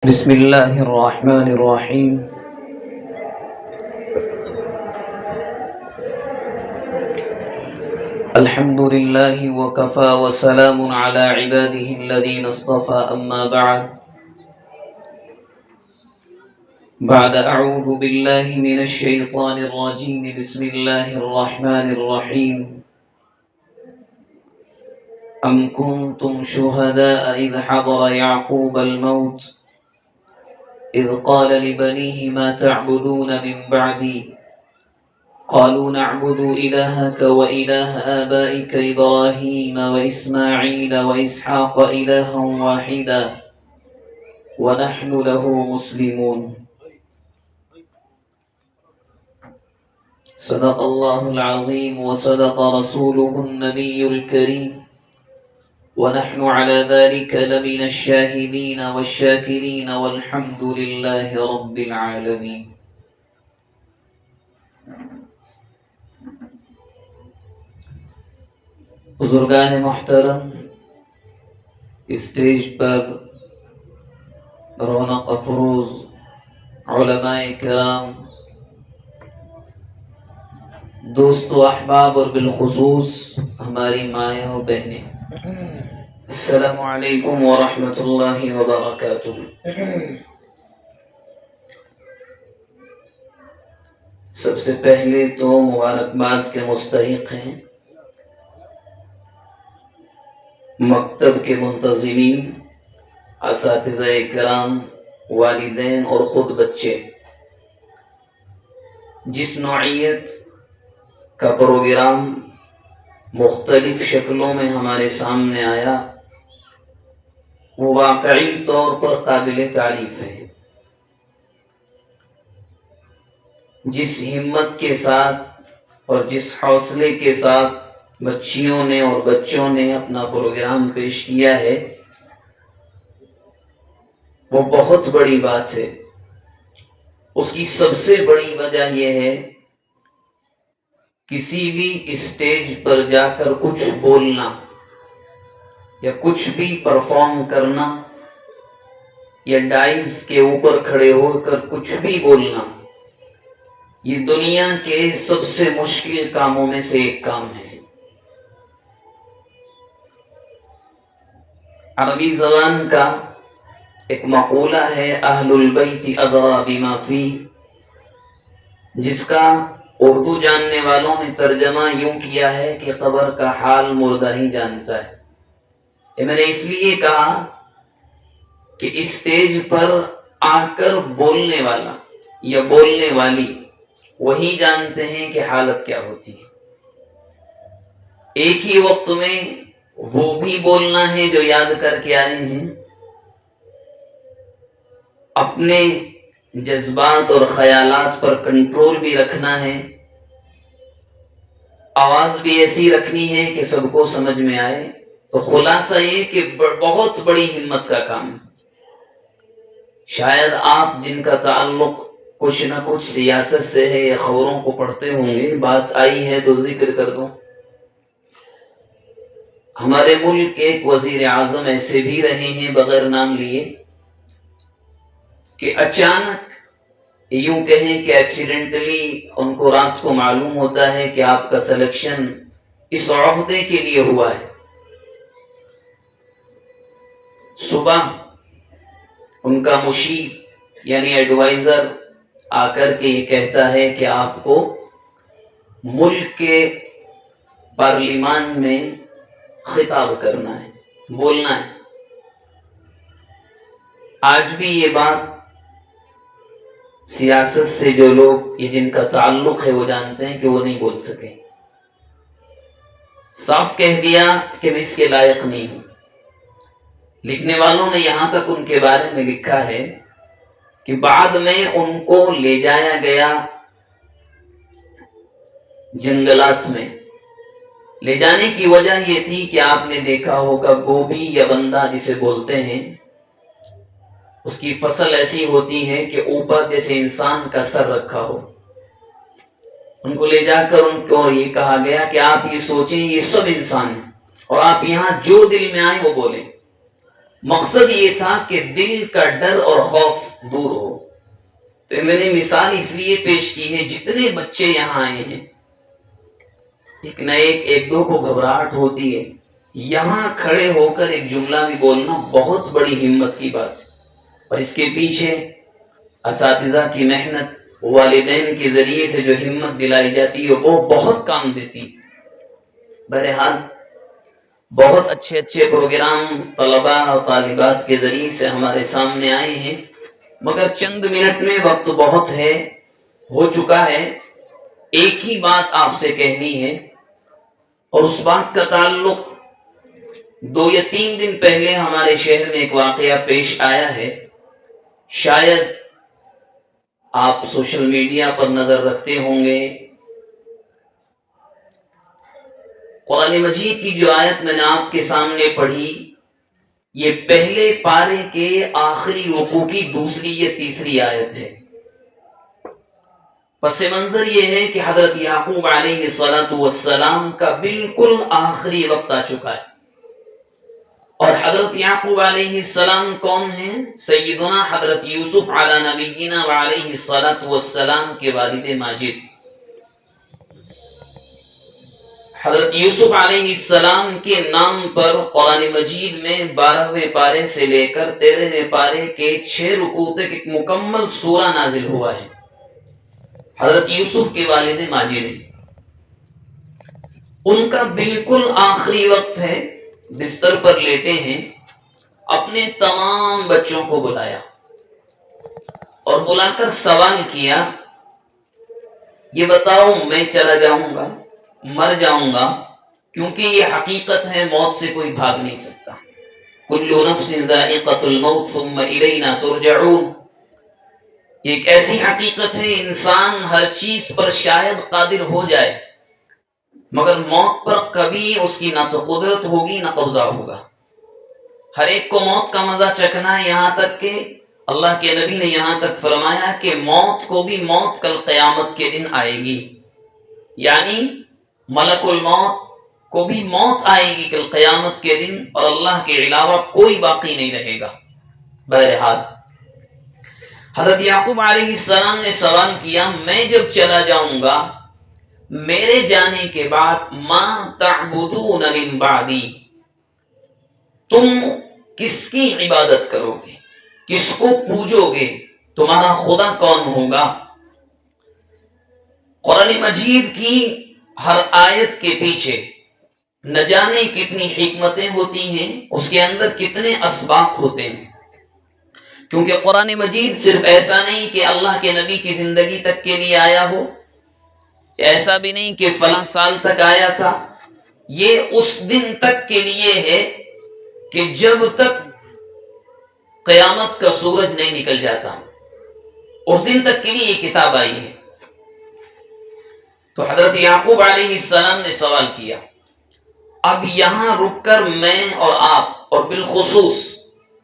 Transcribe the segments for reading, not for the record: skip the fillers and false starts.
بسم الله الرحمن الرحيم. الحمد لله وكفى وسلام على عباده الذين اصطفى. أما بعد أعوذ بالله من الشيطان الرجيم. بسم الله الرحمن الرحيم. أم كنتم شهداء إذ حضر يعقوب الموت إذ قال لبنيه ما تعبدون من بعدي قالوا نعبد إلهك وإله آبائك إبراهيم وإسماعيل وإسحاق إلها واحدا ونحن له مسلمون. صدق الله العظيم وصدق رسوله النبي الكريم ونحن على ذلك لمن الشاهدين والشاكرين والحمد لله رب العالمين. بزرگان محترم، اسٹیج پر رونق افروز علماء کرام، دوست و احباب اور بالخصوص ہماری مائیں اور بہنیں، السلام علیکم ورحمۃ اللہ وبرکاتہ. سب سے پہلے تو مبارکباد کے مستحق ہیں مکتب کے منتظمین، اساتذہ کرام، والدین اور خود بچے. جس نوعیت کا پروگرام مختلف شکلوں میں ہمارے سامنے آیا وہ واقعی طور پر قابل تعریف ہے. جس ہمت کے ساتھ اور جس حوصلے کے ساتھ بچیوں نے اور بچوں نے اپنا پروگرام پیش کیا ہے وہ بہت بڑی بات ہے. اس کی سب سے بڑی وجہ یہ ہے کسی بھی اسٹیج پر جا کر کچھ بولنا یا کچھ بھی پرفارم کرنا یا ڈائز کے اوپر کھڑے ہو کر کچھ بھی بولنا، یہ دنیا کے سب سے مشکل کاموں میں سے ایک کام ہے. عربی زبان کا ایک مقولہ ہے اہل البیت ادری بما فی، جس کا اردو جاننے والوں نے ترجمہ یوں کیا ہے کہ قبر کا حال مردہ ہی جانتا ہے. یہ میں نے اس لیے کہا کہ اسٹیج پر آ کر بولنے والا یا بولنے والی وہی جانتے ہیں کہ حالت کیا ہوتی ہے. ایک ہی وقت میں وہ بھی بولنا ہے جو یاد کر کے آئے ہیں، اپنے جذبات اور خیالات پر کنٹرول بھی رکھنا ہے، آواز بھی ایسی رکھنی ہے کہ سب کو سمجھ میں آئے. تو خلاصہ یہ کہ بہت بڑی ہمت کا کام ہے. شاید آپ جن کا تعلق کچھ نہ کچھ سیاست سے ہے یا خبروں کو پڑھتے ہوں گے، بات آئی ہے تو ذکر کر دوں. ہمارے ملک کے ایک وزیر اعظم ایسے بھی رہے ہیں بغیر نام لیے کہ اچانک یوں کہیں کہ ایکسیڈنٹلی ان کو رات کو معلوم ہوتا ہے کہ آپ کا سلیکشن اس عہدے کے لیے ہوا ہے. صبح ان کا مشیر یعنی ایڈوائزر آ کر کے یہ کہتا ہے کہ آپ کو ملک کے پارلیمان میں خطاب کرنا ہے، بولنا ہے. آج بھی یہ بات سیاست سے جو لوگ یہ جن کا تعلق ہے وہ جانتے ہیں کہ وہ نہیں بول سکے. صاف کہہ دیا کہ میں اس کے لائق نہیں ہوں. لکھنے والوں نے یہاں تک ان کے بارے میں لکھا ہے کہ بعد میں ان کو لے جایا گیا جنگلات میں. لے جانے کی وجہ یہ تھی کہ آپ نے دیکھا ہوگا گوبھی یا بندہ جسے بولتے ہیں، اس کی فصل ایسی ہوتی ہے کہ اوپر جیسے انسان کا سر رکھا ہو. ان کو لے جا کر ان کو یہ کہا گیا کہ آپ یہ سوچیں یہ سب انسان ہیں اور آپ یہاں جو دل میں آئے وہ بولیں. مقصد یہ تھا کہ دل کا ڈر اور خوف دور ہو۔ تو میں نے مثال اس لیے پیش کی ہے، جتنے بچے یہاں آئے ہیں ایک نہ ایک دو کو گھبراہٹ ہوتی ہے، یہاں کھڑے ہو کر ایک جملہ بھی بولنا بہت بڑی ہمت کی بات ہے، اور اس کے پیچھے اساتذہ کی محنت، والدین کے ذریعے سے جو ہمت دلائی جاتی ہے وہ بہت کام دیتی ہے۔ بہرحال بہت اچھے اچھے پروگرام طلباء اور طالبات کے ذریعے سے ہمارے سامنے آئے ہیں، مگر چند منٹ میں وقت بہت ہے، ہو چکا ہے۔ ایک ہی بات آپ سے کہنی ہے، اور اس بات کا تعلق 2 یا 3 دن پہلے ہمارے شہر میں ایک واقعہ پیش آیا ہے۔ شاید آپ سوشل میڈیا پر نظر رکھتے ہوں گے، قرآن مجید کی جو آیت میں نے آپ کے سامنے پڑھی، یہ پہلے پارے کے آخری رکوع کی دوسری یا تیسری آیت ہے۔ پس منظر یہ ہے کہ حضرت یعقوب علیہ السلام کا بالکل آخری وقت آ چکا ہے، اور حضرت یعقوب علیہ السلام کون ہیں؟ سیدنا حضرت یوسف علی نبینا وعلیہ السلام کے والد ماجد۔ حضرت یوسف علیہ السلام کے نام پر قرآن مجید میں 12ویں پارے سے لے کر 13ویں پارے کے 6 رکوع تک ایک مکمل سورہ نازل ہوا ہے۔ حضرت یوسف کے والد ماجد ہیں، ان کا بالکل آخری وقت ہے، بستر پر لیٹے ہیں، اپنے تمام بچوں کو بلایا اور بلا کر سوال کیا، یہ بتاؤ میں چلا جاؤں گا، مر جاؤں گا، کیونکہ یہ حقیقت ہے، موت سے کوئی بھاگ نہیں سکتا۔ کل نفس ذائقۃ الموت ثم الینا ترجعون، ایک ایسی حقیقت ہے انسان ہر چیز پر شاید قادر ہو جائے، مگر موت پر کبھی اس کی نہ تو قدرت ہوگی نہ قبضہ ہوگا۔ ہر ایک کو موت کا مزہ چکھنا ہے، یہاں تک کہ اللہ کے نبی نے یہاں تک فرمایا کہ موت کو بھی موت کل قیامت کے دن آئے گی، یعنی ملک الموت کو بھی موت آئے گی کل قیامت کے دن، اور اللہ کے علاوہ کوئی باقی نہیں رہے گا۔ بہرحال حضرت یعقوب علیہ السلام نے سوال کیا، میں جب چلا جاؤں گا، میرے جانے کے بعد ما تعبدون من بعدی، تم کس کی عبادت کرو گے، کس کو پوجو گے، تمہارا خدا کون ہوگا؟ قرآن مجید کی ہر آیت کے پیچھے نہ جانے کتنی حکمتیں ہوتی ہیں، اس کے اندر کتنے اسباق ہوتے ہیں، کیونکہ قرآن مجید صرف ایسا نہیں کہ اللہ کے نبی کی زندگی تک کے لیے آیا ہو، ایسا بھی نہیں کہ فلاں سال تک آیا تھا، یہ اس دن تک کے لیے ہے کہ جب تک قیامت کا سورج نہیں نکل جاتا، اس دن تک کے لیے یہ کتاب آئی ہے۔ تو حضرت یعقوب علیہ السلام نے سوال کیا، اب یہاں رک کر میں اور آپ، اور بالخصوص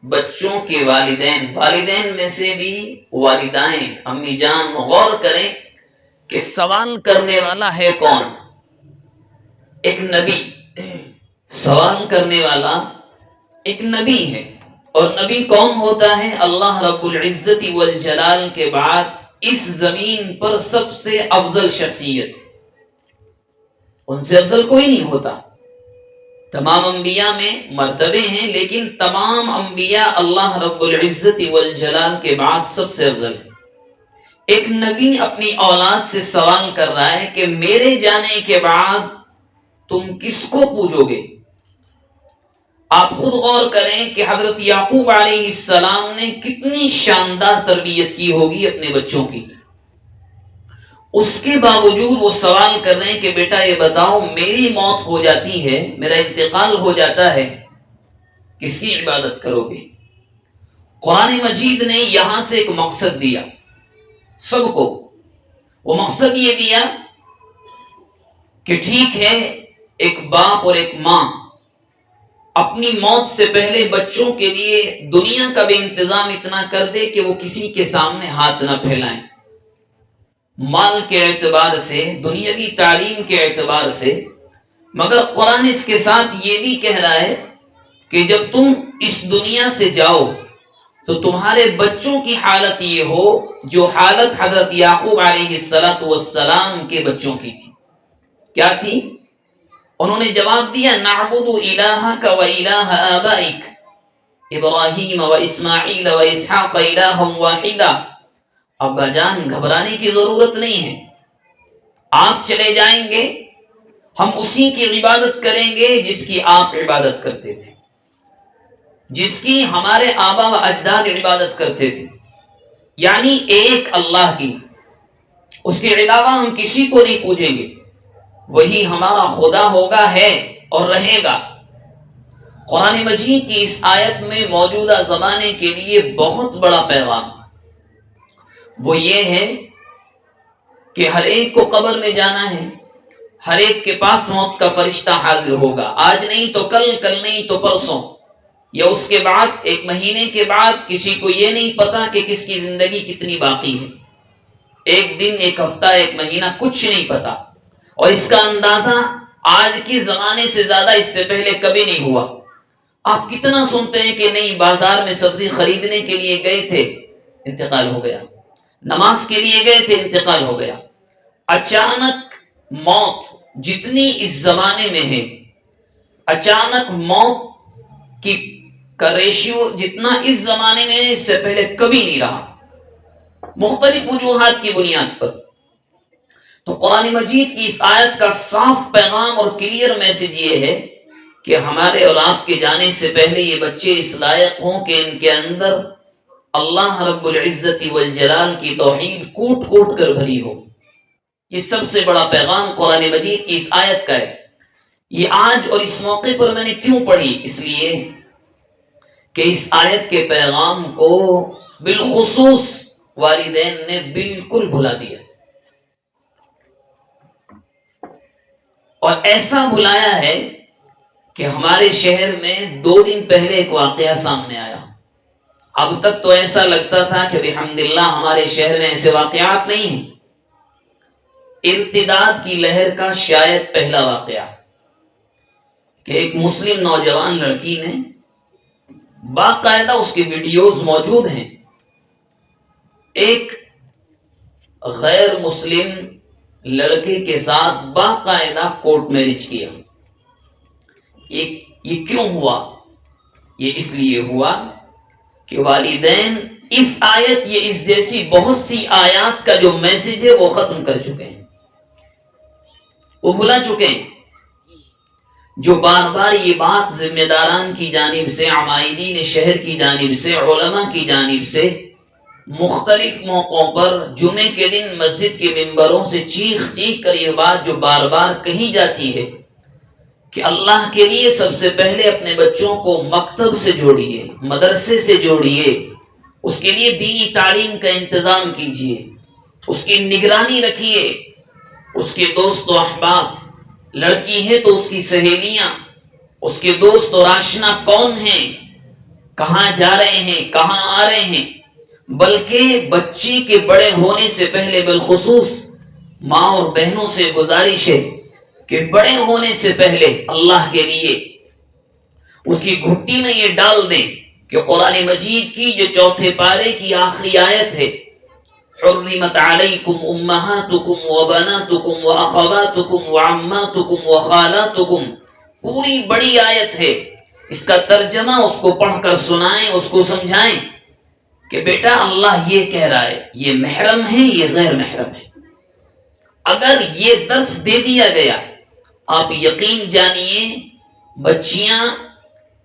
بچوں کے والدین میں سے بھی والدائیں، امی جان، غور کریں کہ سوال کرنے والا ہے کون؟ ایک نبی، سوال کرنے والا ایک نبی ہے، اور نبی کون ہوتا ہے؟ اللہ رب العزت والجلال کے بعد اس زمین پر سب سے افضل شخصیت، ان سے افضل کوئی نہیں ہوتا۔ تمام انبیاء میں مرتبے ہیں، لیکن تمام انبیاء اللہ رب العزت والجلال کے بعد سب سے افضل ہے۔ ایک نبی اپنی اولاد سے سوال کر رہا ہے کہ میرے جانے کے بعد تم کس کو پوجو گے؟ آپ خود غور کریں کہ حضرت یعقوب علیہ السلام نے کتنی شاندار تربیت کی ہوگی اپنے بچوں کی، اس کے باوجود وہ سوال کر رہے ہیں کہ بیٹا یہ بتاؤ، میری موت ہو جاتی ہے، میرا انتقال ہو جاتا ہے، کس کی عبادت کرو گے؟ قرآن مجید نے یہاں سے ایک مقصد دیا سب کو، وہ مقصد یہ دیا کہ ٹھیک ہے، ایک باپ اور ایک ماں اپنی موت سے پہلے بچوں کے لیے دنیا کا بھی انتظام اتنا کر دے کہ وہ کسی کے سامنے ہاتھ نہ پھیلائیں، مال کے اعتبار سے، دنیاوی تعلیم کے اعتبار سے، مگر قرآن اس کے ساتھ یہ بھی کہہ رہا ہے کہ جب تم اس دنیا سے جاؤ تو تمہارے بچوں کی حالت یہ ہو جو حالت حضرت یعقوب علیہ السلام کے بچوں کی تھی. کیا تھی؟ انہوں نے جواب دیا نعبد الہک و الہ آبائک ابراہیم و اسماعیل و اسحاق الہا واحدا. ابا جان گھبرانے کی ضرورت نہیں ہے، آپ چلے جائیں گے، ہم اسی کی عبادت کریں گے جس کی آپ عبادت کرتے تھے، جس کی ہمارے آبا و اجداد عبادت کرتے تھے، یعنی ایک اللہ کی. اس کے علاوہ ہم کسی کو نہیں پوجیں گے، وہی ہمارا خدا ہوگا، ہے اور رہے گا. قرآن مجید کی اس آیت میں موجودہ زمانے کے لیے بہت بڑا پیغام وہ یہ ہے کہ ہر ایک کو قبر میں جانا ہے، ہر ایک کے پاس موت کا فرشتہ حاضر ہوگا، آج نہیں تو کل، کل نہیں تو پرسوں، یا اس کے بعد ایک مہینے کے بعد. کسی کو یہ نہیں پتا کہ کس کی زندگی کتنی باقی ہے، ایک دن، ایک ہفتہ، ایک مہینہ، کچھ نہیں پتا. اور اس کا اندازہ آج کے زمانے سے زیادہ اس سے پہلے کبھی نہیں ہوا. آپ کتنا سنتے ہیں کہ نہیں بازار میں سبزی خریدنے کے لیے گئے تھے، انتقال ہو گیا، نماز کے لیے گئے تھے، انتقال ہو گیا. اچانک موت جتنی اس زمانے میں ہے، اچانک موت کا ریشیو جتنا اس زمانے میں اس سے پہلے کبھی نہیں رہا، مختلف وجوہات کی بنیاد پر. تو قرآن مجید کی اس آیت کا صاف پیغام اور کلیئر میسج یہ ہے کہ ہمارے اور آپ کے جانے سے پہلے یہ بچے اس لائق ہوں کہ ان کے اندر اللہ رب العزت والجلال کی توحید کوٹ کوٹ کر بھری ہو. یہ سب سے بڑا پیغام قرآن مجید کی اس آیت کا ہے. یہ آج اور اس موقع پر میں نے کیوں پڑھی؟ اس لیے کہ اس آیت کے پیغام کو بالخصوص والدین نے بالکل بھلا دیا، اور ایسا بھلایا ہے کہ ہمارے شہر میں 2 دن پہلے ایک واقعہ سامنے آیا. اب تک تو ایسا لگتا تھا کہ الحمدللہ ہمارے شہر میں ایسے واقعات نہیں ہیں. ارتداد کی لہر کا شاید پہلا واقعہ کہ ایک مسلم نوجوان لڑکی نے، باقاعدہ اس کی ویڈیوز موجود ہیں، ایک غیر مسلم لڑکے کے ساتھ باقاعدہ کورٹ میرج کیا. یہ کیوں ہوا؟ یہ اس لیے ہوا کہ والدین اس آیت، یہ اس جیسی بہت سی آیات کا جو میسج ہے وہ ختم کر چکے ہیں، وہ بھلا چکے ہیں. جو بار بار یہ بات ذمہ داران کی جانب سے، عمائدین شہر کی جانب سے، علماء کی جانب سے مختلف موقعوں پر جمعے کے دن مسجد کے ممبروں سے چیخ چیخ کر یہ بات جو بار بار کہی جاتی ہے کہ اللہ کے لیے سب سے پہلے اپنے بچوں کو مکتب سے جوڑیے، مدرسے سے جوڑیے، اس کے لیے دینی تعلیم کا انتظام کیجیے، اس کی نگرانی رکھیے، اس کے دوست و احباب، لڑکی ہے تو اس کی سہیلیاں، اس کے دوست اور آشنا کون ہیں، کہاں جا رہے ہیں، کہاں آ رہے ہیں. بلکہ بچی کے بڑے ہونے سے پہلے بالخصوص ماں اور بہنوں سے گزارش ہے کہ بڑے ہونے سے پہلے اللہ کے لیے اس کی گھٹی میں یہ ڈال دیں کہ قرآن مجید کی جو 4 پارے کی آخری آیت ہے، حرمت علیکم امہاتکم وبناتکم واخواتکم وعماتکم وخالاتکم، پوری بڑی آیت ہے. اس کا ترجمہ اس کو پڑھ کر سنائیں، اس کو سمجھائیں کہ بیٹا اللہ یہ کہہ رہا ہے، یہ محرم ہے، یہ غیر محرم ہے. اگر یہ درس دے دیا گیا، آپ یقین جانیے بچیاں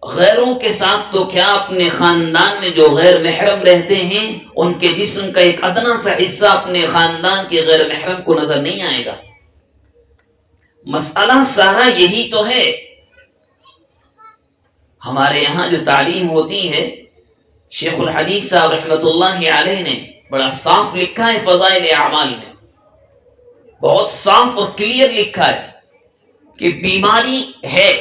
غیروں کے ساتھ تو کیا، اپنے خاندان میں جو غیر محرم رہتے ہیں ان کے جسم کا ایک ادنا سا حصہ اپنے خاندان کے غیر محرم کو نظر نہیں آئے گا. مسئلہ سارا یہی تو ہے. ہمارے یہاں جو تعلیم ہوتی ہے، شیخ الحدیث صاحب رحمۃ اللہ علیہ نے بڑا صاف لکھا ہے فضائل اعمال میں، بہت صاف اور کلیئر لکھا ہے کہ بیماری ہے،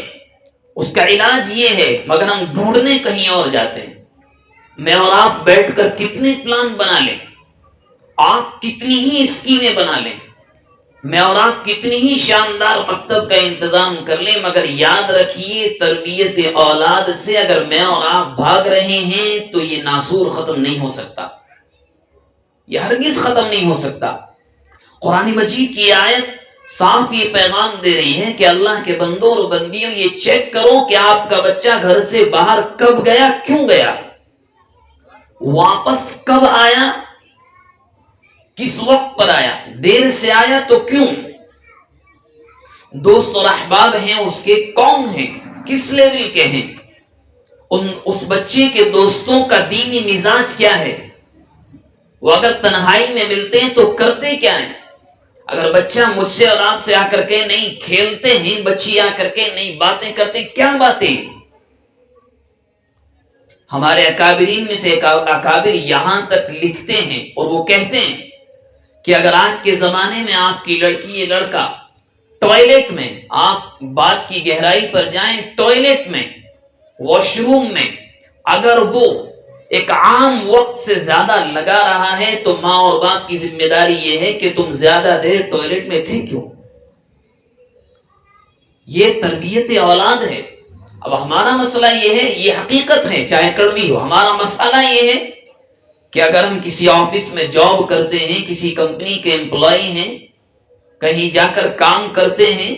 اس کا علاج یہ ہے، مگر ہم ڈھونڈنے کہیں اور جاتے ہیں. میں اور آپ بیٹھ کر کتنے پلان بنا لیں، آپ کتنی ہی اسکیمیں بنا لیں، میں اور آپ کتنی ہی شاندار مکتب کا انتظام کر لیں، مگر یاد رکھیے تربیت اولاد سے اگر میں اور آپ بھاگ رہے ہیں تو یہ ناسور ختم نہیں ہو سکتا، یہ ہرگز ختم نہیں ہو سکتا۔ قرآن مجید کی آیت صاف یہ پیغام دے رہی ہے کہ اللہ کے بندوں اور بندیوں، یہ چیک کرو کہ آپ کا بچہ گھر سے باہر کب گیا، کیوں گیا، واپس کب آیا، کس وقت پر آیا، دیر سے آیا تو کیوں، دوست اور احباب ہیں اس کے کون ہیں، کس لیول کے ہیں، اس بچے کے دوستوں کا دینی مزاج کیا ہے، وہ اگر تنہائی میں ملتے ہیں تو کرتے کیا ہیں، اگر بچہ مجھ سے اور آپ سے آ کر کے نہیں کھیلتے ہیں، بچی آ کر کے نہیں باتیں کرتے، کیا باتیں، ہمارے اکابرین میں سے ایک اکابر یہاں تک لکھتے ہیں اور وہ کہتے ہیں کہ اگر آج کے زمانے میں آپ کی لڑکی یا لڑکا ٹوائلٹ میں، آپ بات کی گہرائی پر جائیں، ٹوائلٹ میں، واش روم میں، اگر وہ ایک عام وقت سے زیادہ لگا رہا ہے تو ماں اور باپ کی ذمہ داری یہ ہے کہ تم زیادہ دیر ٹوائلٹ میں تھے کیوں، یہ تربیت اولاد ہے۔ اب ہمارا مسئلہ یہ ہے، یہ حقیقت ہے چاہے کڑوی ہو، ہمارا مسئلہ یہ ہے کہ اگر ہم کسی آفس میں جاب کرتے ہیں، کسی کمپنی کے امپلائی ہیں، کہیں جا کر کام کرتے ہیں،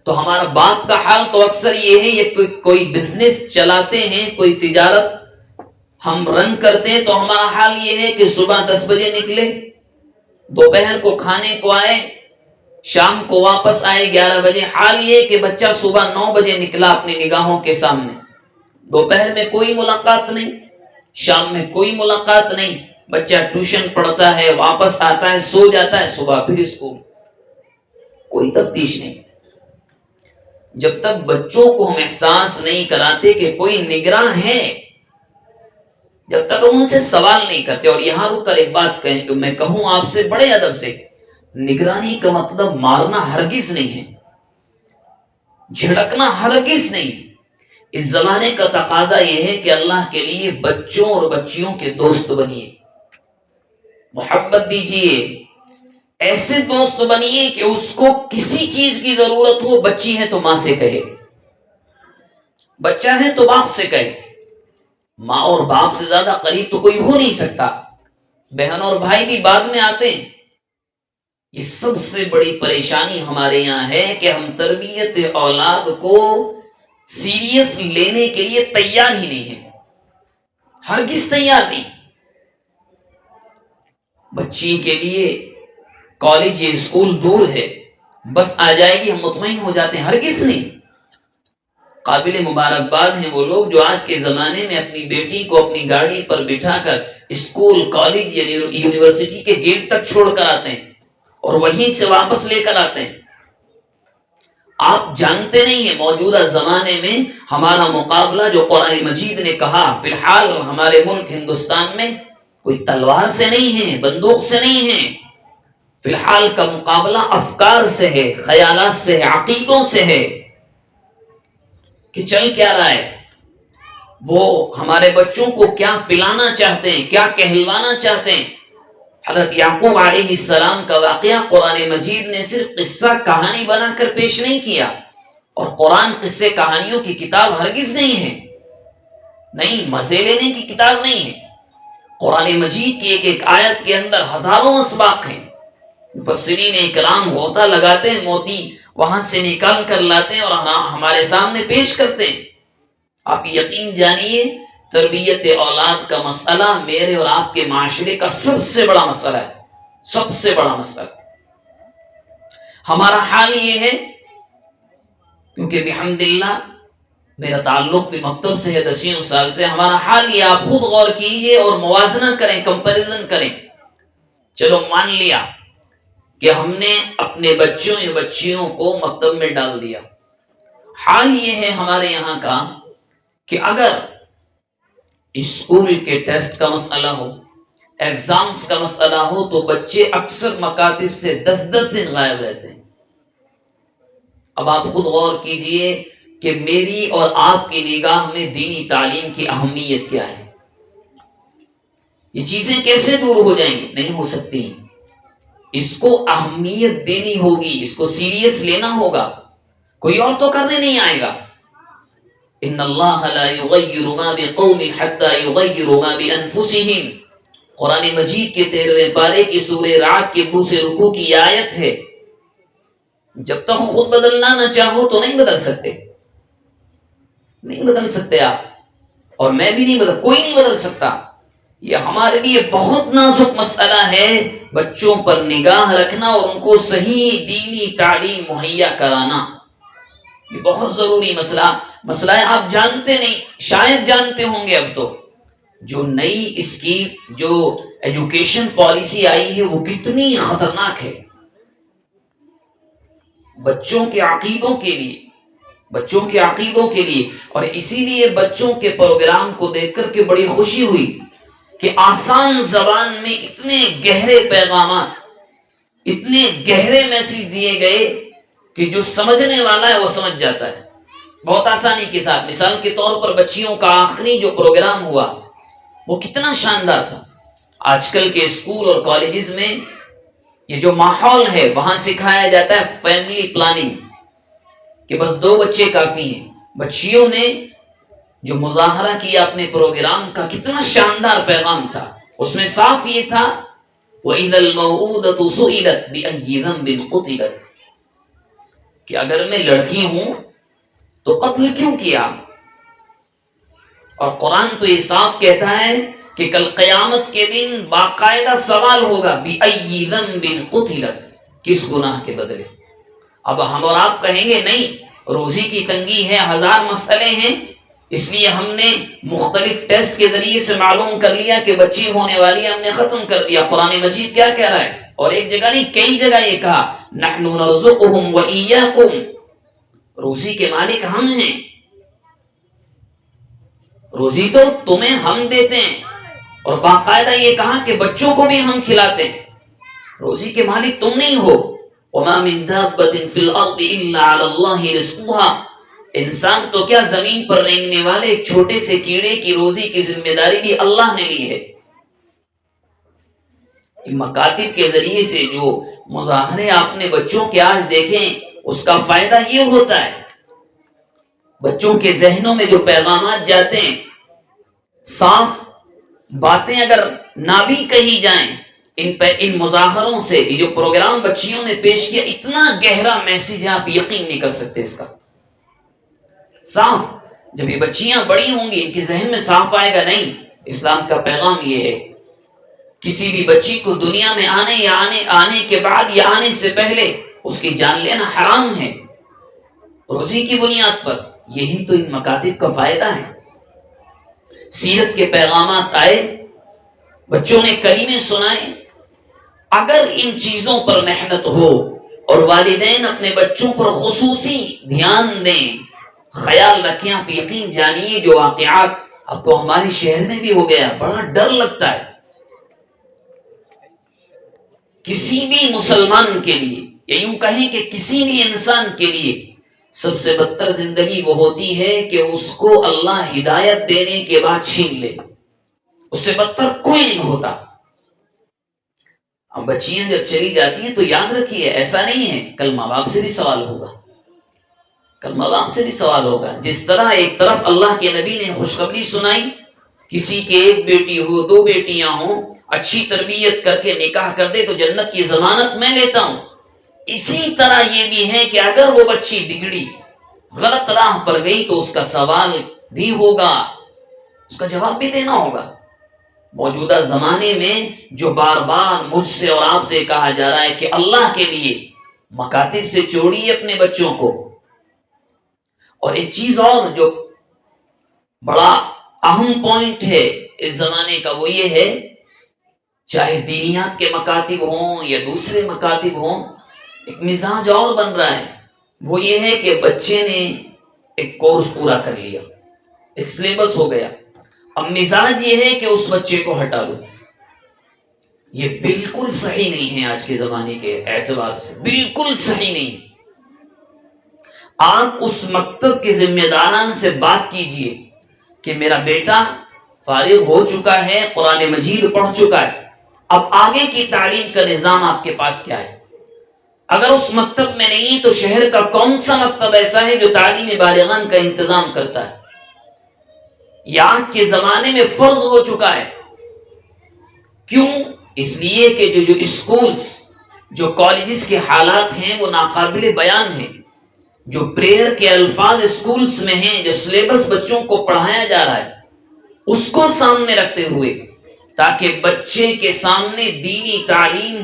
تو ہمارا باپ کا حال تو اکثر یہ ہے، یہ کوئی بزنس چلاتے ہیں، کوئی تجارت ہم رن کرتے ہیں، تو ہمارا حال یہ ہے کہ صبح 10 بجے نکلے، دوپہر کو کھانے کو آئے، شام کو واپس آئے 11 بجے۔ حال یہ کہ بچہ صبح 9 بجے نکلا اپنی نگاہوں کے سامنے، دوپہر میں کوئی ملاقات نہیں، شام میں کوئی ملاقات نہیں، بچہ ٹیوشن پڑھتا ہے، واپس آتا ہے، سو جاتا ہے، صبح پھر اسکول، کوئی تفتیش نہیں۔ جب تک بچوں کو ہم احساس نہیں کراتے کہ کوئی نگراں ہے، جب تک ہم ان سے سوال نہیں کرتے، اور یہاں رک کر ایک بات میں کہوں آپ سے بڑے ادب سے، نگرانی کا مطلب مارنا ہرگز نہیں ہے، جھڑکنا ہرگز نہیں ہے۔ اس زمانے کا تقاضا یہ ہے کہ اللہ کے لیے بچوں اور بچیوں کے دوست بنیے، محبت دیجیے، ایسے دوست بنیے کہ اس کو کسی چیز کی ضرورت ہو، بچی ہے تو ماں سے کہے، بچہ ہے تو باپ سے کہے، ماں اور باپ سے زیادہ قریب تو کوئی ہو نہیں سکتا، بہن اور بھائی بھی بعد میں آتے ہیں۔ یہ سب سے بڑی پریشانی ہمارے یہاں ہے کہ ہم تربیت اولاد کو سیریس لینے کے لیے تیار ہی نہیں ہیں، ہرگز تیار نہیں۔ بچی کے لیے کالج یا اسکول دور ہے، بس آ جائے گی ہم مطمئن ہو جاتے ہیں، ہرگز نہیں۔ قابل مبارکباد ہیں وہ لوگ جو آج کے زمانے میں اپنی بیٹی کو اپنی گاڑی پر بٹھا کر اسکول، کالج یا یونیورسٹی کے گیٹ تک چھوڑ کر آتے ہیں اور وہیں سے واپس لے کر آتے ہیں۔ آپ جانتے نہیں ہیں موجودہ زمانے میں ہمارا مقابلہ جو قرآن مجید نے کہا، فی الحال ہمارے ملک ہندوستان میں کوئی تلوار سے نہیں ہے، بندوق سے نہیں ہے، فی الحال کا مقابلہ افکار سے ہے، خیالات سے ہے، عقیدوں سے ہے کہ چل کیا رہا ہے، وہ ہمارے بچوں کو کیا پلانا چاہتے ہیں، کیا کہلوانا چاہتے ہیں۔ حضرت یعقوب علیہ السلام کا واقعہ قرآن مجید نے صرف قصہ کہانی بنا کر پیش نہیں کیا، اور قرآن قصے کہانیوں کی کتاب ہرگز نہیں ہے، نہیں، مزے لینے کی کتاب نہیں ہے۔ قرآن مجید کی ایک ایک آیت کے اندر ہزاروں اسباق ہیں، مفسرین اکرام غوطہ لگاتے ہیں، موتی وہاں سے نکال کر لاتے ہیں اور ہمارے سامنے پیش کرتے ہیں۔ آپ یقین جانیے تربیت اولاد کا مسئلہ میرے اور آپ کے معاشرے کا سب سے بڑا مسئلہ ہے، سب سے بڑا مسئلہ۔ ہمارا حال یہ ہے، کیونکہ بحمداللہ میرا تعلق بھی مکتب سے ہے 10 سال سے، ہمارا حال یہ، آپ خود غور کیجئے اور موازنہ کریں، کمپیریزن کریں۔ چلو مان لیا کہ ہم نے اپنے بچوں یا بچیوں کو مکتب میں ڈال دیا، حال یہ ہے ہمارے یہاں کا کہ اگر اسکول کے ٹیسٹ کا مسئلہ ہو، ایگزامز کا مسئلہ ہو، تو بچے اکثر مکاتب سے 10 دن غائب رہتے ہیں۔ اب آپ خود غور کیجئے کہ میری اور آپ کی نگاہ میں دینی تعلیم کی اہمیت کیا ہے، یہ چیزیں کیسے دور ہو جائیں گی؟ نہیں ہو سکتی۔ اس کو اہمیت دینی ہوگی، اس کو سیریس لینا ہوگا، کوئی اور تو کرنے نہیں آئے گا۔ ان اللہ لا یغیر ما بقوم حتی یغیروا ما بانفسہم، قرآن مجید کے 13ویں پارے کی سورہ رعد کے دوسرے رکوع کی آیت ہے۔ جب تک خود بدلنا نہ چاہو تو نہیں بدل سکتے، نہیں بدل سکتے آپ، اور میں بھی نہیں بدل، کوئی نہیں بدل سکتا۔ یہ ہمارے لیے بہت نازک مسئلہ ہے، بچوں پر نگاہ رکھنا اور ان کو صحیح دینی تعلیم مہیا کرانا، یہ بہت ضروری مسئلہ ہے۔ آپ جانتے نہیں، شاید جانتے ہوں گے، اب تو جو نئی اسکیم، جو ایجوکیشن پالیسی آئی ہے وہ کتنی خطرناک ہے بچوں کے عقیدوں کے لیے، بچوں کے عقیدوں کے لیے۔ اور اسی لیے بچوں کے پروگرام کو دیکھ کر کے بڑی خوشی ہوئی کہ آسان زبان میں اتنے گہرے پیغامات، اتنے گہرے میسج دیے گئے کہ جو سمجھنے والا ہے وہ سمجھ جاتا ہے بہت آسانی کے ساتھ۔ مثال کے طور پر بچیوں کا آخری جو پروگرام ہوا وہ کتنا شاندار تھا۔ آج کل کے اسکول اور کالجز میں یہ جو ماحول ہے وہاں سکھایا جاتا ہے فیملی پلاننگ، کہ بس 2 بچے کافی ہیں۔ بچیوں نے جو مظاہرہ کیا اپنے پروگرام کا، کتنا شاندار پیغام تھا، اس میں صاف یہ تھا وَإِذَا الْمَوْءُودَةُ سُئِلَتْ بِأَيِّ ذَنبٍ قُتِلَتْ، کہ اگر میں لڑکی ہوں تو قتل کیوں کیا؟ اور قرآن تو یہ صاف کہتا ہے کہ کل قیامت کے دن باقاعدہ سوال ہوگا بِأَيِّ ذَنبٍ قُتِلَتْ، کس گناہ کے بدلے۔ اب ہم اور آپ کہیں گے نہیں، روزی کی تنگی ہے، 1000 مسئلے ہیں، اس لیے ہم نے مختلف ٹیسٹ کے ذریعے سے معلوم کر لیا کہ بچی ہونے والی، ہم نے ختم کر دیا۔ قرآن مجید کیا کہہ رہا ہے؟ اور ایک جگہ نہیں، کئی جگہ یہ کہا نحن نرزقهم وإياكم، روزی کے مالک ہم ہیں، روزی تو تمہیں ہم دیتے ہیں، اور باقاعدہ یہ کہا کہ بچوں کو بھی ہم کھلاتے ہیں، روزی کے مالک تم نہیں ہو۔ وما من دابة في الارض الا على الله رزقها، انسان تو کیا زمین پر رینگنے والے ایک چھوٹے سے کیڑے کی روزی کی ذمہ داری بھی اللہ نے لی ہے۔ مکاتب کے ذریعے سے جو مظاہرے آپ نے بچوں کے آج دیکھیں، اس کا فائدہ یہ ہوتا ہے بچوں کے ذہنوں میں جو پیغامات جاتے ہیں، صاف باتیں اگر نہ بھی کہی جائیں، ان مظاہروں سے یہ جو پروگرام بچیوں نے پیش کیا، اتنا گہرا میسج ہے، آپ یقین نہیں کر سکتے اس کا۔ صاف جب یہ بچیاں بڑی ہوں گی، ان کے ذہن میں صاف آئے گا نہیں، اسلام کا پیغام یہ ہے کسی بھی بچی کو دنیا میں آنے کے بعد یا آنے سے پہلے اس کی جان لینا حرام ہے، روزی کی بنیاد پر۔ یہی تو ان مکاتب کا فائدہ ہے۔ سیرت کے پیغامات آئے، بچوں نے کلمے سنائے۔ اگر ان چیزوں پر محنت ہو اور والدین اپنے بچوں پر خصوصی دھیان دیں، خیال رکھیں، آپ یقین جانیے جو واقعات اب تو ہمارے شہر میں بھی ہو گیا، بڑا ڈر لگتا ہے کسی بھی مسلمان کے لیے، یا یوں کہیں کہ کسی بھی انسان کے لیے سب سے بدتر زندگی وہ ہوتی ہے کہ اس کو اللہ ہدایت دینے کے بعد چھین لے، اس سے بدتر کوئی نہیں ہوتا۔ اب بچیاں جب چلی جاتی ہیں تو یاد رکھیے ایسا نہیں ہے، کل ماں باپ سے بھی سوال ہوگا، کل ماں باپ سے بھی سوال ہوگا۔ جس طرح ایک طرف اللہ کے نبی نے خوشخبری سنائی، کسی کے 1 بیٹی ہو 2 بیٹیاں ہوں، اچھی تربیت کر کے نکاح کر دے تو جنت کی ضمانت میں لیتا ہوں، اسی طرح یہ بھی ہے کہ اگر وہ بچی بگڑی، غلط راہ پر گئی تو اس کا سوال بھی ہوگا، اس کا جواب بھی دینا ہوگا۔ موجودہ زمانے میں جو بار بار مجھ سے اور آپ سے کہا جا رہا ہے کہ اللہ کے لیے مکاتب سے چھوڑیے اپنے بچوں کو۔ اور ایک چیز اور جو بڑا اہم پوائنٹ ہے اس زمانے کا، وہ یہ ہے چاہے دینیات کے مکاتب ہوں یا دوسرے مکاتب ہوں، ایک مزاج اور بن رہا ہے، وہ یہ ہے کہ بچے نے ایک کورس پورا کر لیا، ایک سلیبس ہو گیا، اب مزاج یہ ہے کہ اس بچے کو ہٹا لو۔ یہ بالکل صحیح نہیں ہے، آج کے زمانے کے اعتبار سے بالکل صحیح نہیں۔ آپ اس مکتب کے ذمہ داران سے بات کیجئے کہ میرا بیٹا فارغ ہو چکا ہے، قرآن مجید پڑھ چکا ہے، اب آگے کی تعلیم کا نظام آپ کے پاس کیا ہے؟ اگر اس مکتب میں نہیں تو شہر کا کون سا مکتب ایسا ہے جو تعلیم بالغان کا انتظام کرتا ہے؟ یہ آج کے زمانے میں فرض ہو چکا ہے. کیوں؟ اس لیے کہ جو اسکولز، جو کالجز کے حالات ہیں وہ ناقابل بیان ہیں. جو پریئر کے الفاظ اسکولز میں ہیں، جو سلیبس بچوں کو پڑھایا جا رہا ہے، اس کو سامنے رکھتے ہوئے تاکہ بچے کے سامنے دینی تعلیم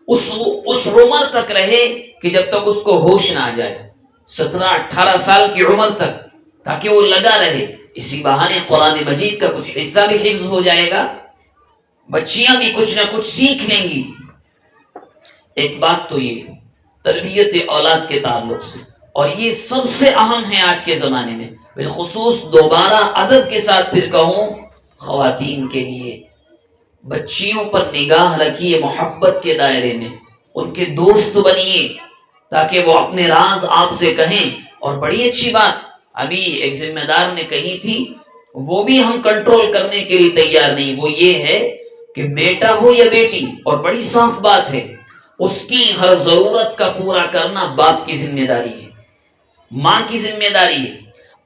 اس عمر تک رہے کہ جب تک اس کو ہوش نہ آ جائے، 17-18 سال کی عمر تک، تاکہ وہ لگا رہے. اسی بہانے قرآن مجید کا کچھ حصہ بھی حفظ ہو جائے گا، بچیاں بھی کچھ نہ کچھ سیکھ لیں گی. ایک بات تو یہ تربیت اولاد کے تعلق سے، اور یہ سب سے اہم ہے آج کے زمانے میں، بالخصوص دوبارہ ادب کے ساتھ پھر کہوں خواتین کے لیے. بچیوں پر نگاہ رکھیے، محبت کے دائرے میں ان کے دوست بنیے تاکہ وہ اپنے راز آپ سے کہیں. اور بڑی اچھی بات ابھی ایک ذمہ دار نے کہی تھی، وہ بھی ہم کنٹرول کرنے کے لیے تیار نہیں، وہ یہ ہے کہ بیٹا ہو یا بیٹی، اور بڑی صاف بات ہے، اس کی ہر ضرورت کا پورا کرنا باپ کی ذمہ داری ہے، ماں کی ذمہ داری ہے.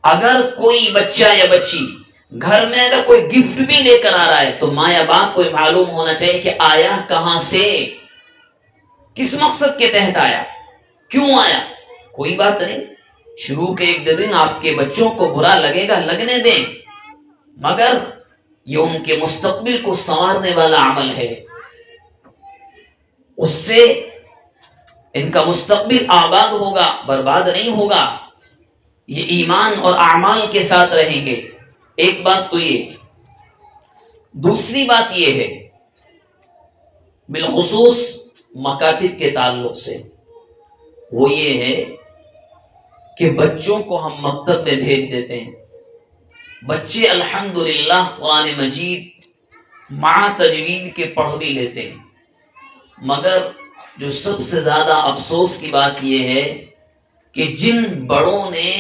اگر کوئی بچہ یا بچی گھر میں اگر کوئی گفٹ بھی لے کر آ رہا ہے تو ماں یا باپ کو معلوم ہونا چاہیے کہ آیا کہاں سے، کس مقصد کے تحت آیا، کیوں آیا. کوئی بات نہیں، شروع کے 1-2 دن آپ کے بچوں کو برا لگے گا، لگنے دیں، مگر یہ ان کے مستقبل کو سنوارنے والا عمل ہے. اس سے ان کا مستقبل آباد ہوگا، برباد نہیں ہوگا. یہ ایمان اور اعمال کے ساتھ رہیں گے. ایک بات تو یہ. دوسری بات یہ ہے بالخصوص مکاتب کے تعلق سے، وہ یہ ہے کہ بچوں کو ہم مکتب میں بھیج دیتے ہیں، بچے الحمدللہ قرآن مجید مع تجوید کے پڑھ بھی لیتے ہیں، مگر جو سب سے زیادہ افسوس کی بات یہ ہے کہ جن بڑوں نے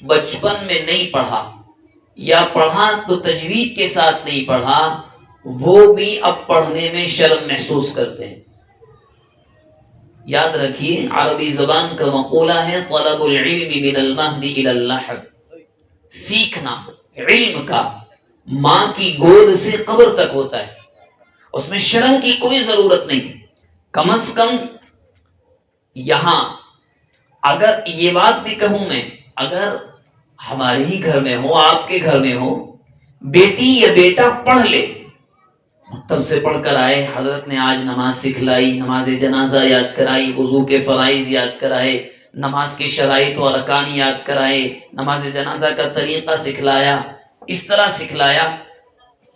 بچپن میں نہیں پڑھا یا پڑھا تو تجوید کے ساتھ نہیں پڑھا، وہ بھی اب پڑھنے میں شرم محسوس کرتے ہیں. یاد رکھیے عربی زبان کا مقولہ ہے طلب العلم من المہد الى اللحد، سیکھنا علم کا ماں کی گود سے قبر تک ہوتا ہے، اس میں شرم کی کوئی ضرورت نہیں. کم از کم یہاں اگر یہ بات بھی کہوں میں، اگر ہمارے ہی گھر میں ہو، آپ کے گھر میں ہو، بیٹی یا بیٹا پڑھ لے، مکتب سے پڑھ کر آئے، حضرت نے آج نماز سکھلائی، نماز جنازہ یاد کرائی، وضو کے فرائض یاد کرائے، نماز کی شرائط و ارکان یاد کرائے، نماز جنازہ کا طریقہ سکھلایا، اس طرح سکھلایا،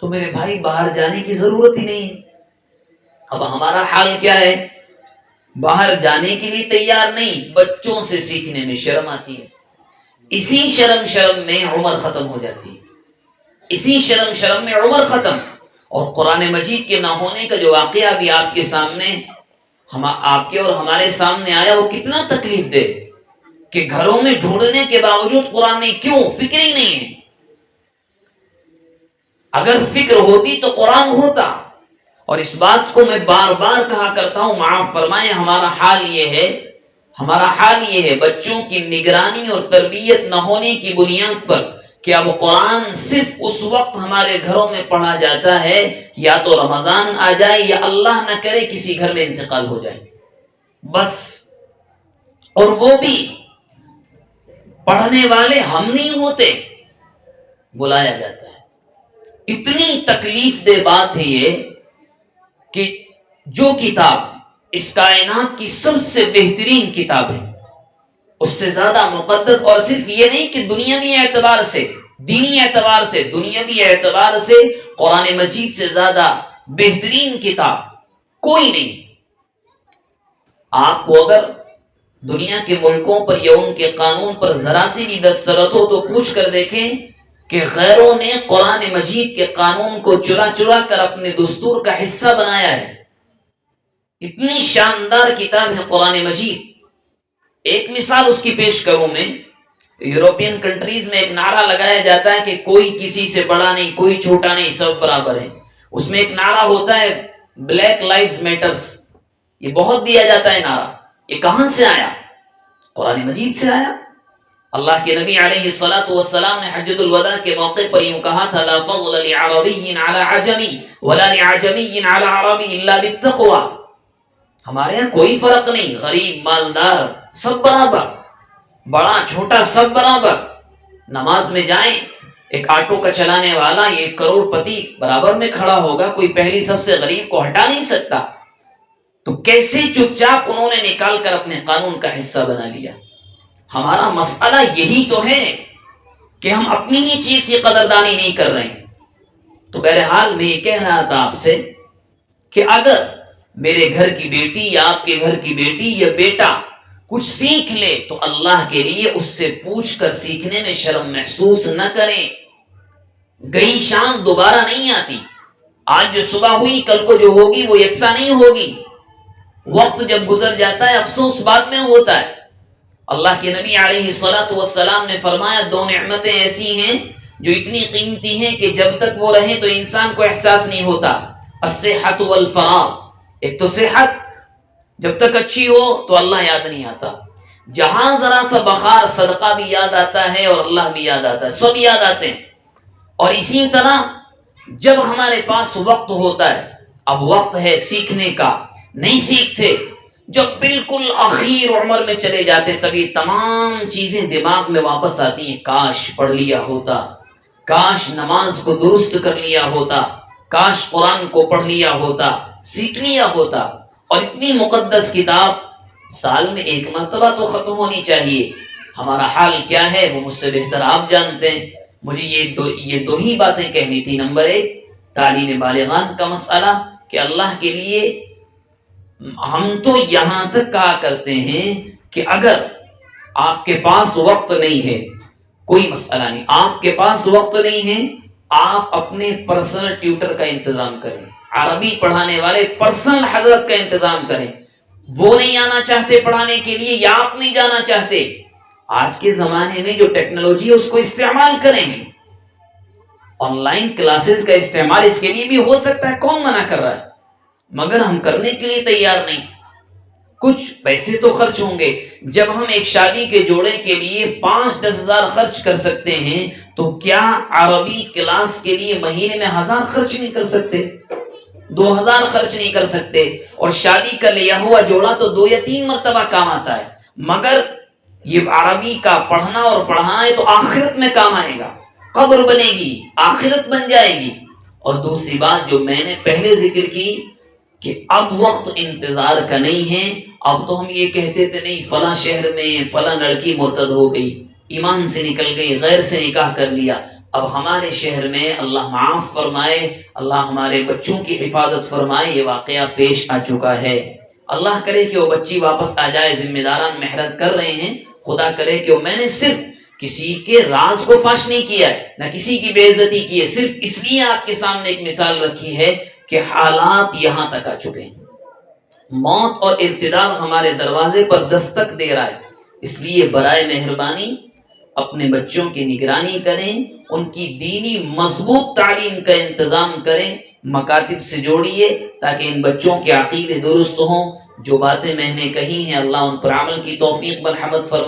تو میرے بھائی باہر جانے کی ضرورت ہی نہیں. اب ہمارا حال کیا ہے؟ باہر جانے کے لیے تیار نہیں، بچوں سے سیکھنے میں شرم آتی ہے. اسی شرم میں عمر ختم ہو جاتی ہے، اسی شرم میں عمر ختم. اور قرآن مجید کے نہ ہونے کا جو واقعہ بھی آپ کے سامنے، آپ کے اور ہمارے سامنے آیا، وہ کتنا تکلیف دے کہ گھروں میں ڈھونڈنے کے باوجود قرآن نہیں. کیوں؟ فکر ہی نہیں ہے. اگر فکر ہوتی تو قرآن ہوتا. اور اس بات کو میں بار بار کہا کرتا ہوں، معاف فرمائیں، ہمارا حال یہ ہے بچوں کی نگرانی اور تربیت نہ ہونے کی بنیاد پر کہ اب قرآن صرف اس وقت ہمارے گھروں میں پڑھا جاتا ہے یا تو رمضان آ جائے یا اللہ نہ کرے کسی گھر میں انتقال ہو جائے، بس. اور وہ بھی پڑھنے والے ہم نہیں ہوتے، بلایا جاتا ہے. اتنی تکلیف دہ بات ہے یہ کہ جو کتاب اس کائنات کی سب سے بہترین کتاب ہے، اس سے زیادہ مقدس، اور صرف یہ نہیں کہ دنیاوی اعتبار سے، دینی اعتبار سے، دنیاوی اعتبار سے قرآن مجید سے زیادہ بہترین کتاب کوئی نہیں. آپ کو اگر دنیا کے ملکوں پر یا ان کے قانون پر ذرا سی بھی دسترس ہو تو پوچھ کر دیکھیں کہ غیروں نے قرآن مجید کے قانون کو چرا کر اپنے دستور کا حصہ بنایا ہے. اتنی شاندار کتاب ہے قرآن مجید. ایک مثال اس کی پیش کروں میں، یورپین کنٹریز میں ایک نعرہ لگایا جاتا ہے کہ کوئی کسی سے بڑا نہیں، کوئی چھوٹا نہیں، سب برابر ہے. اس میں ایک نعرہ ہوتا ہے بلیک لائیوز میٹرز، یہ بہت دیا جاتا ہے نعرہ، یہ کہاں سے آیا؟ قرآن مجید سے آیا۔ اللہ کے نبی علیہ الصلوۃ والسلام نے حجۃ الوداع کے موقع پر یوں کہا تھا، لا فضل لعربی علی عجمی ولا لعجمی علی عربی الا بالتقوی۔ ہمارے ہاں کوئی فرق نہیں، غریب مالدار سب برابر، بڑا چھوٹا سب برابر۔ نماز میں جائیں، ایک آٹو کا چلانے والا، یہ 1 کروڑ پتی برابر میں کھڑا ہوگا، کوئی پہلی صف سے غریب کو ہٹا نہیں سکتا۔ تو کیسے چپ چاپ انہوں نے نکال کر اپنے قانون کا حصہ بنا لیا۔ ہمارا مسئلہ یہی تو ہے کہ ہم اپنی ہی چیز کی قدردانی نہیں کر رہے ہیں۔ تو بہرحال میں یہ کہہ رہا تھا آپ سے کہ اگر میرے گھر کی بیٹی یا آپ کے گھر کی بیٹی یا بیٹا کچھ سیکھ لے تو اللہ کے لیے اس سے پوچھ کر سیکھنے میں شرم محسوس نہ کریں۔ گئی شام دوبارہ نہیں آتی، آج جو صبح ہوئی کل کو جو ہوگی وہ یکساں نہیں ہوگی۔ وقت جب گزر جاتا ہے افسوس بعد میں ہوتا ہے۔ اللہ کے نبی علیہ الصلوۃ والسلام نے فرمایا 2 نعمتیں ایسی ہیں جو اتنی قیمتی ہیں کہ جب تک وہ رہیں تو انسان کو احساس نہیں ہوتا، الصحت والفراغ۔ ایک تو صحت، جب تک اچھی ہو تو اللہ یاد نہیں آتا، جہاں ذرا سا بخار صدقہ بھی یاد آتا ہے اور اللہ بھی یاد آتا ہے، سب یاد آتے ہیں۔ اور اسی طرح جب ہمارے پاس وقت ہوتا ہے، اب وقت ہے سیکھنے کا، نہیں سیکھتے، جب بالکل آخر عمر میں چلے جاتے تبھی تمام چیزیں دماغ میں واپس آتی ہیں، کاش پڑھ لیا ہوتا، کاش نماز کو درست کر لیا ہوتا، کاش قرآن کو پڑھ لیا ہوتا، سیکھ لیا ہوتا۔ اور اتنی مقدس کتاب سال میں 1 مرتبہ تو ختم ہونی چاہیے۔ ہمارا حال کیا ہے وہ مجھ سے بہتر آپ جانتے ہیں۔ مجھے یہ دو ہی باتیں کہنی تھی۔ نمبر 1 تعلیم بالغان کا مسئلہ کہ اللہ کے لیے ہم تو یہاں تک کہا کرتے ہیں کہ اگر آپ کے پاس وقت نہیں ہے کوئی مسئلہ نہیں، آپ کے پاس وقت نہیں ہے، آپ اپنے پرسنل ٹیوٹر کا انتظام کریں، عربی پڑھانے والے پرسنل حضرت کا انتظام کریں۔ وہ نہیں آنا چاہتے پڑھانے کے لیے یا آپ نہیں جانا چاہتے، آج کے زمانے میں جو ٹیکنالوجی ہے اس کو استعمال کریں گے۔ آن لائن کلاسز کا استعمال اس کے لیے بھی ہو سکتا ہے، کون منع کر رہا ہے، مگر ہم کرنے کے لیے تیار نہیں۔ کچھ پیسے تو خرچ ہوں گے۔ جب ہم ایک شادی کے جوڑے کے لیے 5-10 ہزار خرچ کر سکتے ہیں تو کیا عربی کلاس کے لیے مہینے میں 1000 خرچ نہیں کر سکتے، 2000 خرچ نہیں کر سکتے؟ اور شادی کا لیا ہوا جوڑا تو 2 یا 3 مرتبہ کام آتا ہے، مگر یہ عربی کا پڑھنا اور پڑھانا ہے تو آخرت میں کام آئے گا، قبر بنے گی، آخرت بن جائے گی۔ اور دوسری بات جو میں نے پہلے ذکر کی کہ اب وقت انتظار کا نہیں ہے۔ اب تو ہم یہ کہتے تھے نہیں فلاں شہر میں فلاں لڑکی مرتد ہو گئی، ایمان سے نکل گئی، غیر سے نکاح کر لیا۔ اب ہمارے شہر میں اللہ معاف فرمائے، اللہ ہمارے بچوں کی حفاظت فرمائے، یہ واقعہ پیش آ چکا ہے۔ اللہ کرے کہ وہ بچی واپس آ جائے، ذمہ داران محنت کر رہے ہیں، خدا کرے کہ میں نے صرف کسی کے راز کو فاش نہیں کیا ہے، نہ کسی کی بے عزتی کی ہے، صرف اس لیے آپ کے سامنے ایک مثال رکھی ہے کہ حالات یہاں تک آ چکے ہیں، موت اور ارتداد ہمارے دروازے پر دستک دے رہا ہے۔ اس لیے برائے مہربانی اپنے بچوں کی نگرانی کریں، ان کی دینی مضبوط تعلیم کا انتظام کریں، مکاتب سے جوڑیے تاکہ ان بچوں کے عقیدے درست ہوں۔ جو باتیں میں نے کہی ہیں اللہ ان پر عمل کی توفیق مرحمت فرمائے۔